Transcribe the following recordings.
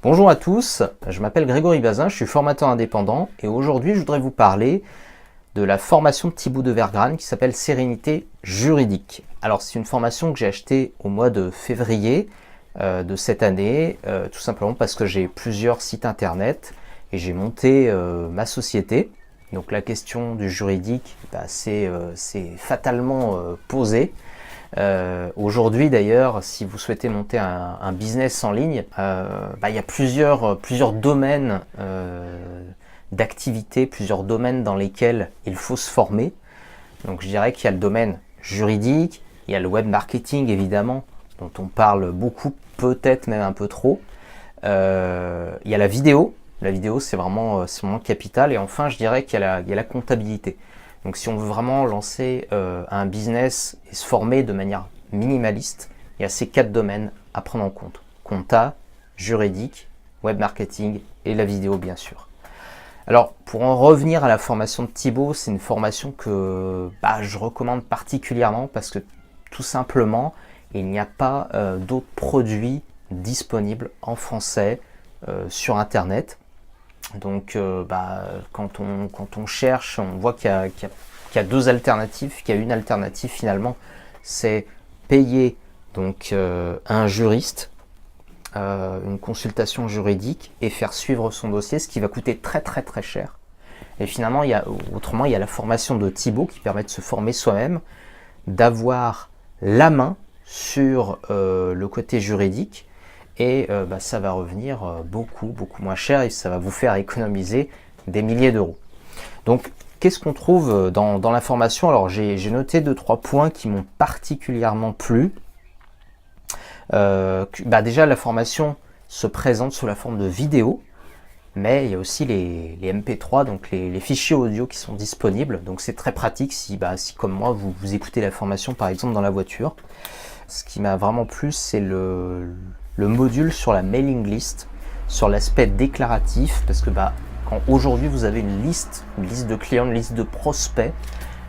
Bonjour à tous, je m'appelle Grégory Bazin, je suis formateur indépendant et aujourd'hui je voudrais vous parler de la formation de Thibaut de Vergranne qui s'appelle Sérénité juridique. Alors c'est une formation que j'ai achetée au mois de février de cette année, tout simplement parce que j'ai plusieurs sites internet et j'ai monté ma société. Donc la question du juridique, c'est fatalement posée. Aujourd'hui d'ailleurs, si vous souhaitez monter un business en ligne, il y a plusieurs domaines d'activité, plusieurs domaines dans lesquels il faut se former. Donc je dirais qu'il y a le domaine juridique, il y a le web marketing évidemment, dont on parle beaucoup, peut-être même un peu trop. Il y a la vidéo. La vidéo c'est vraiment capital. Et enfin je dirais qu'il y a la comptabilité. Donc si on veut vraiment lancer un business et se former de manière minimaliste, il y a ces 4 domaines à prendre en compte. Compta, juridique, web marketing et la vidéo bien sûr. Alors pour en revenir à la formation de Thibaut, c'est une formation que je recommande particulièrement parce que tout simplement il n'y a pas d'autres produits disponibles en français sur internet. Donc quand on cherche, on voit qu'il y a 2 alternatives, qu'il y a une alternative finalement, c'est payer donc un juriste, une consultation juridique et faire suivre son dossier, ce qui va coûter très très très cher. Et finalement, il y a la formation de Thibaut qui permet de se former soi-même, d'avoir la main sur le côté juridique. Et ça va revenir beaucoup moins cher et ça va vous faire économiser des milliers d'euros. Donc qu'est-ce qu'on trouve dans la formation? Alors j'ai noté 2-3 points qui m'ont particulièrement plu. Déjà la formation se présente sous la forme de vidéo, mais il y a aussi les MP3, donc les fichiers audio qui sont disponibles. Donc c'est très pratique si comme moi vous écoutez la formation par exemple dans la voiture. Ce qui m'a vraiment plu, c'est le module sur la mailing list, sur l'aspect déclaratif, parce que quand aujourd'hui vous avez une liste de clients, une liste de prospects,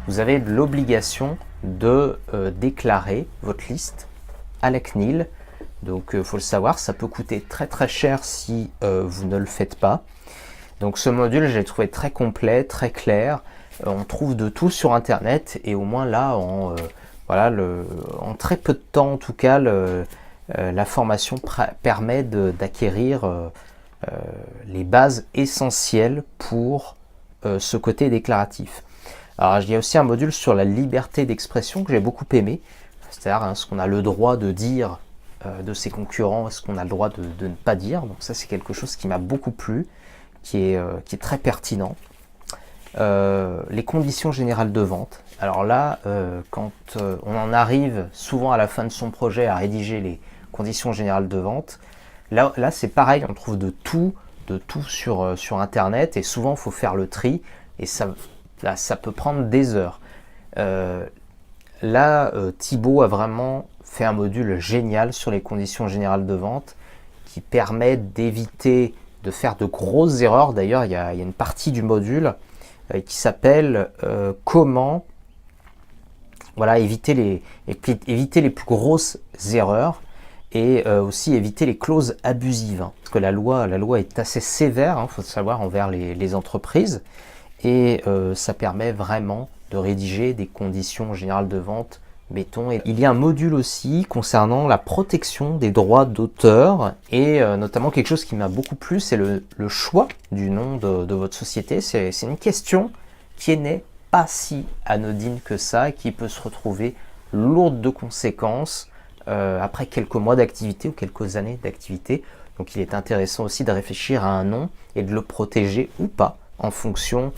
vous avez l'obligation de déclarer votre liste à la CNIL. Donc il faut le savoir, ça peut coûter très très cher si vous ne le faites pas. Donc ce module, je l'ai trouvé très complet, très clair. On trouve de tout sur internet et au moins là, en très peu de temps en tout cas, la formation permet d'acquérir les bases essentielles pour ce côté déclaratif. Alors il y a aussi un module sur la liberté d'expression que j'ai beaucoup aimé, c'est-à-dire ce qu'on a le droit de dire de ses concurrents, ce qu'on a le droit de ne pas dire. Donc ça c'est quelque chose qui m'a beaucoup plu, qui est très pertinent. Les conditions générales de vente. Alors là, quand on en arrive souvent à la fin de son projet à rédiger les conditions générales de vente, là c'est pareil, on trouve de tout sur internet et souvent il faut faire le tri et ça peut prendre des heures. Thibaut a vraiment fait un module génial sur les conditions générales de vente qui permet d'éviter de faire de grosses erreurs. D'ailleurs, il y a une partie du module qui s'appelle comment éviter les plus grosses erreurs et aussi éviter les clauses abusives. Parce que la loi est assez sévère, faut le savoir, envers les entreprises. Et ça permet vraiment de rédiger des conditions générales de vente béton. Et il y a un module aussi concernant la protection des droits d'auteur et notamment quelque chose qui m'a beaucoup plu, c'est le choix du nom de votre société. C'est une question qui n'est pas si anodine que ça et qui peut se retrouver lourde de conséquences après quelques mois d'activité ou quelques années d'activité. Donc il est intéressant aussi de réfléchir à un nom et de le protéger ou pas en fonction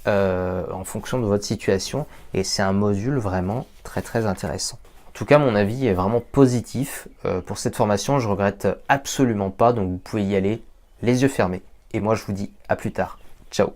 de votre situation, et c'est un module vraiment très très intéressant. En tout cas, mon avis est vraiment positif pour cette formation, je regrette absolument pas, donc vous pouvez y aller les yeux fermés. Et moi je vous dis à plus tard. Ciao.